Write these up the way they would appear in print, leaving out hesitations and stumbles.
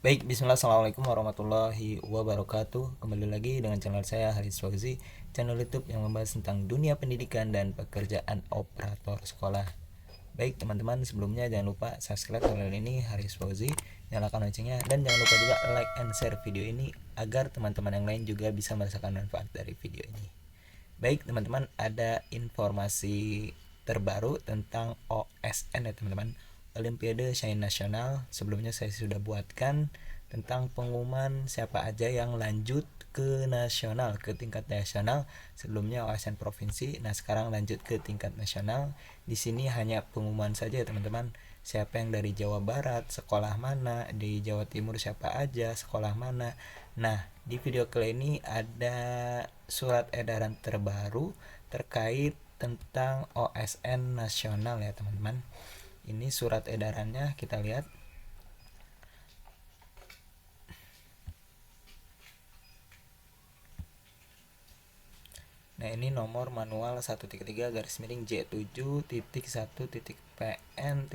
Baik, bismillah, assalamualaikum warahmatullahi wabarakatuh. Kembali lagi dengan channel saya Haris Fauzi, channel YouTube yang membahas tentang dunia pendidikan dan pekerjaan operator sekolah. Baik teman-teman, sebelumnya jangan lupa subscribe channel ini Haris Fauzi, nyalakan loncengnya, dan jangan lupa juga like and share video ini agar teman-teman yang lain juga bisa merasakan manfaat dari video ini. Baik teman-teman, ada informasi terbaru tentang OSN ya teman-teman, Olimpiade Sains Nasional. Sebelumnya saya sudah buatkan tentang pengumuman siapa aja yang lanjut ke nasional, ke tingkat nasional. Sebelumnya OSN provinsi, nah sekarang lanjut ke tingkat nasional. Di sini hanya pengumuman saja ya teman-teman. Siapa yang dari Jawa Barat, sekolah mana, di Jawa Timur siapa aja, sekolah mana. Nah, di video kali ini ada surat edaran terbaru terkait tentang OSN nasional ya teman-teman. Ini surat edarannya kita lihat. Nah, ini nomor manual 1.3 garis miring J7.1.PN.00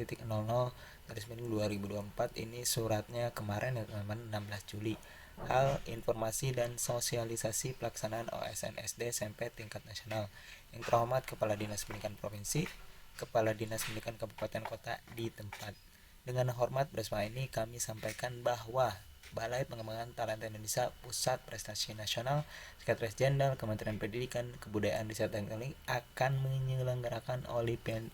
garis miring 2024. Ini suratnya kemarin ya teman-teman, 16 Juli. Hal informasi dan sosialisasi pelaksanaan OSN SD SMP tingkat nasional. Yang terhormat Kepala Dinas Pendidikan Provinsi, Kepala Dinas Pendidikan Kabupaten Kota di tempat. Dengan hormat bersama ini kami sampaikan bahwa Balai Pengembangan Talenta Indonesia Pusat Prestasi Nasional Sekretaris Jenderal Kementerian Pendidikan Kebudayaan Riset dan Teknologi akan menyelenggarakan Olimpiade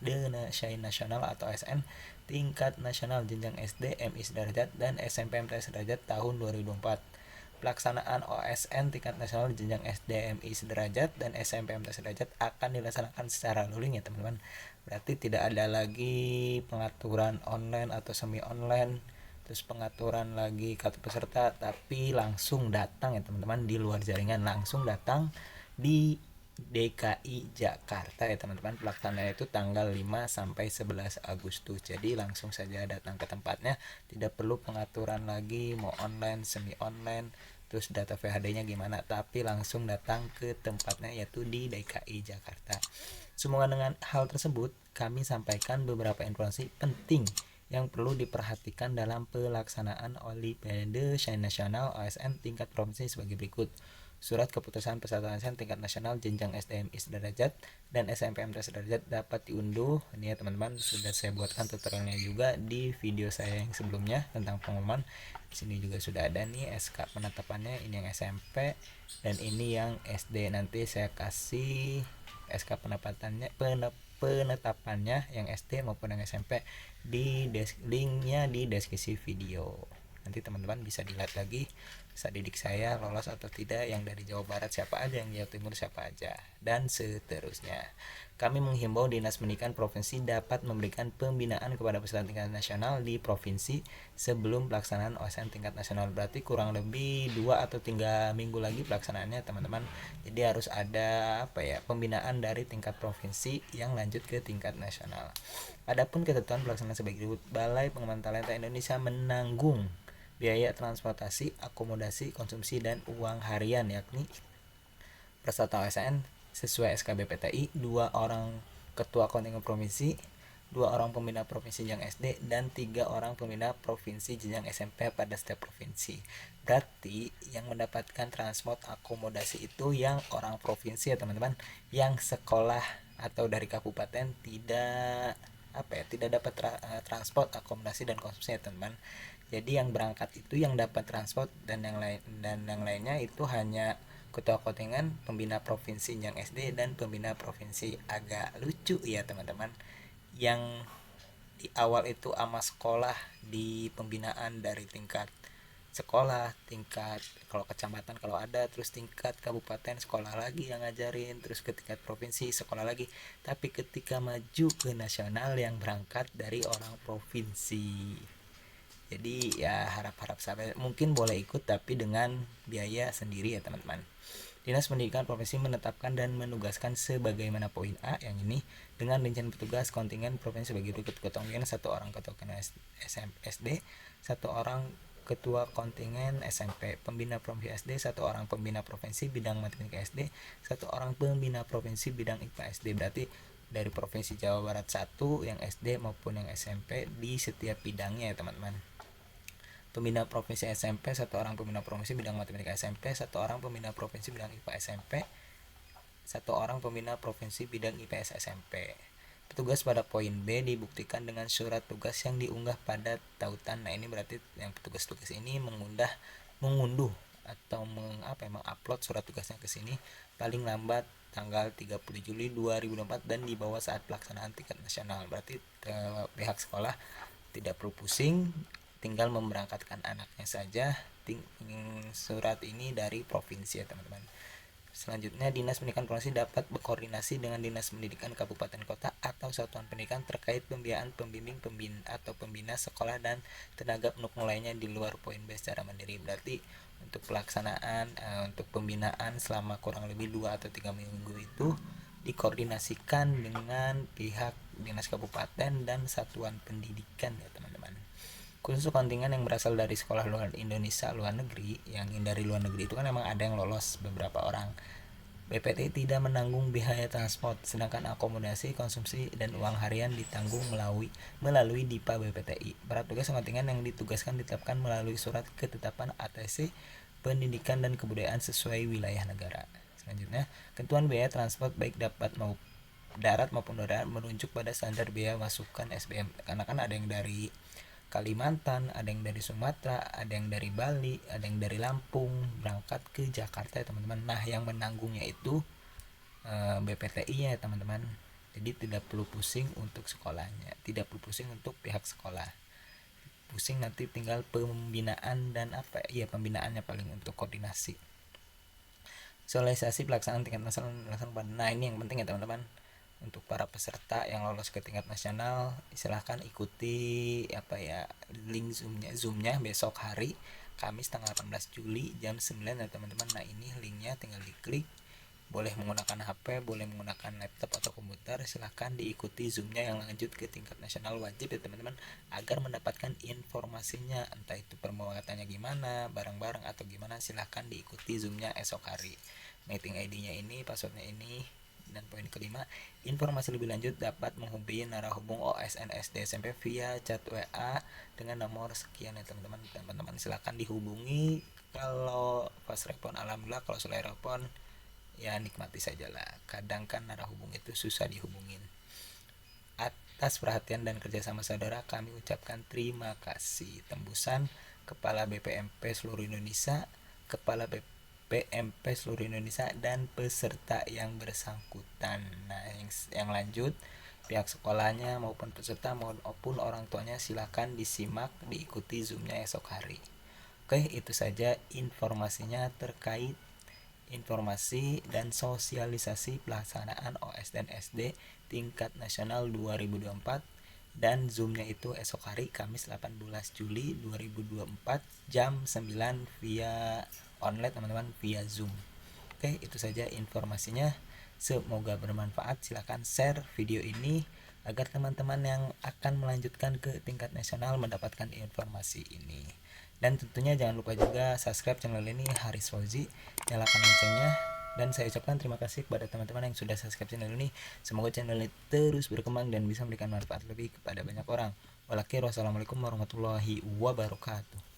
Sains Nasional atau SN tingkat nasional jenjang SD MI sederajat dan SMP MT sederajat tahun 2024. Pelaksanaan OSN tingkat nasional jenjang SD MI sederajat dan SMP MT sederajat akan dilaksanakan secara luring ya teman-teman. Berarti tidak ada lagi pengaturan online atau semi online, terus pengaturan lagi kartu peserta, tapi langsung datang ya teman-teman, di luar jaringan, langsung datang di DKI Jakarta ya teman-teman. Pelaksanaannya itu tanggal 5 sampai 11 Agustus. Jadi langsung saja datang ke tempatnya, tidak perlu pengaturan lagi mau online, semi online, terus data VHD-nya gimana, tapi langsung datang ke tempatnya yaitu di DKI Jakarta. Semoga dengan hal tersebut kami sampaikan beberapa informasi penting yang perlu diperhatikan dalam pelaksanaan Olimpiade Sains Nasional OSN tingkat provinsi sebagai berikut. Surat keputusan peserta OSN tingkat nasional jenjang SDMI sederajat dan SMPMT sederajat dapat diunduh. Ini ya teman-teman, sudah saya buatkan tutorialnya juga di video saya yang sebelumnya tentang pengumuman. Di sini juga sudah ada nih SK penetapannya, ini yang SMP dan ini yang SD. Nanti saya kasih SK penetapannya yang SD maupun yang SMP di linknya di deskripsi video. Nanti teman-teman bisa dilihat lagi, bisa didik saya lolos atau tidak, yang dari Jawa Barat siapa aja, yang Jawa Timur siapa aja, dan seterusnya. Kami menghimbau Dinas Pendidikan Provinsi dapat memberikan pembinaan kepada peserta tingkat nasional di provinsi sebelum pelaksanaan OSN tingkat nasional. Berarti kurang lebih 2 atau 3 minggu lagi pelaksanaannya teman-teman. Jadi harus ada pembinaan dari tingkat provinsi yang lanjut ke tingkat nasional. Adapun ketentuan pelaksanaan sebagai berikut. Balai Pengembangan Talenta Indonesia menanggung biaya transportasi, akomodasi, konsumsi, dan uang harian yakni peserta OSN sesuai SKB PTI 2 orang ketua kontingen provinsi, 2 orang pembina provinsi jenjang SD, dan 3 orang pembina provinsi jenjang SMP pada setiap provinsi. Berarti yang mendapatkan transport akomodasi itu yang orang provinsi ya teman-teman, yang sekolah atau dari kabupaten tidak dapat transport akomodasi dan konsumsi ya teman-teman. Jadi yang berangkat itu yang dapat transport, dan yang lainnya itu hanya ketua kontingen, pembina provinsi yang SD, dan pembina provinsi. Agak lucu ya teman-teman, yang di awal itu ama sekolah di pembinaan dari tingkat sekolah, tingkat kalau kecamatan kalau ada, terus tingkat kabupaten sekolah lagi yang ngajarin, terus ke tingkat provinsi sekolah lagi. Tapi ketika maju ke nasional yang berangkat dari orang provinsi. Jadi ya harap-harap sahabat mungkin boleh ikut, tapi dengan biaya sendiri ya teman-teman. Dinas Pendidikan Provinsi menetapkan dan menugaskan sebagaimana poin A yang ini dengan rincian petugas kontingen provinsi sebagai berikut. Ketua kontingen 1 orang ketua kontingen SD, 1 orang ketua kontingen SMP, pembina provinsi SD 1 orang pembina provinsi bidang matematika SD, 1 orang pembina provinsi bidang IPA SD. Berarti dari provinsi Jawa Barat 1 yang SD maupun yang SMP di setiap bidangnya ya teman-teman. pembina provinsi SMP, 1 orang pembina provinsi bidang matematika SMP, 1 orang pembina provinsi bidang IPA SMP, 1 orang pembina provinsi bidang IPS SMP. Petugas pada poin B dibuktikan dengan surat tugas yang diunggah pada tautan. Nah, ini berarti yang petugas-tugas ini mengunduh atau mengupload surat tugasnya ke sini paling lambat tanggal 30 Juli 2024 dan dibawa saat pelaksanaan tingkat nasional. Berarti pihak sekolah tidak perlu pusing, tinggal memberangkatkan anaknya saja. Surat ini dari provinsi ya teman-teman. Selanjutnya, Dinas Pendidikan Provinsi dapat berkoordinasi dengan Dinas Pendidikan Kabupaten Kota atau satuan pendidikan terkait pembiayaan pembimbing atau pembina sekolah dan tenaga pendukung lainnya di luar poin B secara mandiri. Berarti untuk pelaksanaan untuk pembinaan selama kurang lebih 2 atau 3 minggu itu dikoordinasikan dengan pihak Dinas Kabupaten dan satuan pendidikan ya teman-teman. Khusus kontingen yang berasal dari sekolah luar Indonesia luar negeri, yang dari luar negeri itu kan emang ada yang lolos beberapa orang. BPTI tidak menanggung biaya transport, sedangkan akomodasi, konsumsi, dan uang harian ditanggung melalui DIPA BPTI. Para tugas kontingen yang ditugaskan ditetapkan melalui surat ketetapan ATC Pendidikan dan Kebudayaan sesuai wilayah negara. Selanjutnya, ketentuan biaya transport baik darat maupun udara merujuk pada standar biaya masukan SBM. Karena kan ada yang dari Kalimantan, ada yang dari Sumatera, ada yang dari Bali, ada yang dari Lampung berangkat ke Jakarta ya teman-teman. Nah, yang menanggungnya itu BPTI ya teman-teman. Jadi tidak perlu pusing untuk sekolahnya, tidak perlu pusing untuk pihak sekolah. Pusing nanti tinggal pembinaan dan pembinaannya paling untuk koordinasi. Sosialisasi pelaksanaan tingkat nasional. Nah, ini yang penting ya teman-teman. Untuk para peserta yang lolos ke tingkat nasional, silahkan ikuti link zoomnya besok hari Kamis tanggal 18 Juli jam 9 ya teman-teman. Nah, ini linknya tinggal diklik. Boleh menggunakan HP, boleh menggunakan laptop atau komputer. Silahkan diikuti zoomnya yang lanjut ke tingkat nasional. Wajib ya teman-teman agar mendapatkan informasinya, entah itu permuatannya gimana, bareng-bareng atau gimana. Silahkan diikuti zoomnya esok hari. Meeting ID-nya ini, passwordnya ini. Dan poin kelima, informasi lebih lanjut dapat menghubungi narahubung OSN SD SMP via chat WA dengan nomor sekian ya teman-teman. Teman-teman silakan dihubungi. Kalau pas respon alhamdulillah, kalau sudah respon ya nikmati sajalah. Kadang kan narahubung itu susah dihubungin. Atas perhatian dan kerjasama saudara kami ucapkan terima kasih. Tembusan Kepala BPMP seluruh Indonesia, Kepala PMP seluruh Indonesia dan peserta yang bersangkutan. Nah, yang lanjut pihak sekolahnya maupun peserta maupun orang tuanya silakan disimak, diikuti zoomnya esok hari. Oke, itu saja informasinya terkait informasi dan sosialisasi pelaksanaan OS dan SD tingkat nasional 2024 dan zoomnya itu esok hari Kamis 18 Juli 2024 jam 9 via online teman-teman, via Zoom. Oke, itu saja informasinya. Semoga bermanfaat. Silahkan share video ini agar teman-teman yang akan melanjutkan ke tingkat nasional mendapatkan informasi ini. Dan tentunya jangan lupa juga subscribe channel ini, Haris Fauzi, nyalakan loncengnya. Dan saya ucapkan terima kasih kepada teman-teman yang sudah subscribe channel ini. Semoga channel ini terus berkembang dan bisa memberikan manfaat lebih kepada banyak orang. Wassalamualaikum warahmatullahi wabarakatuh.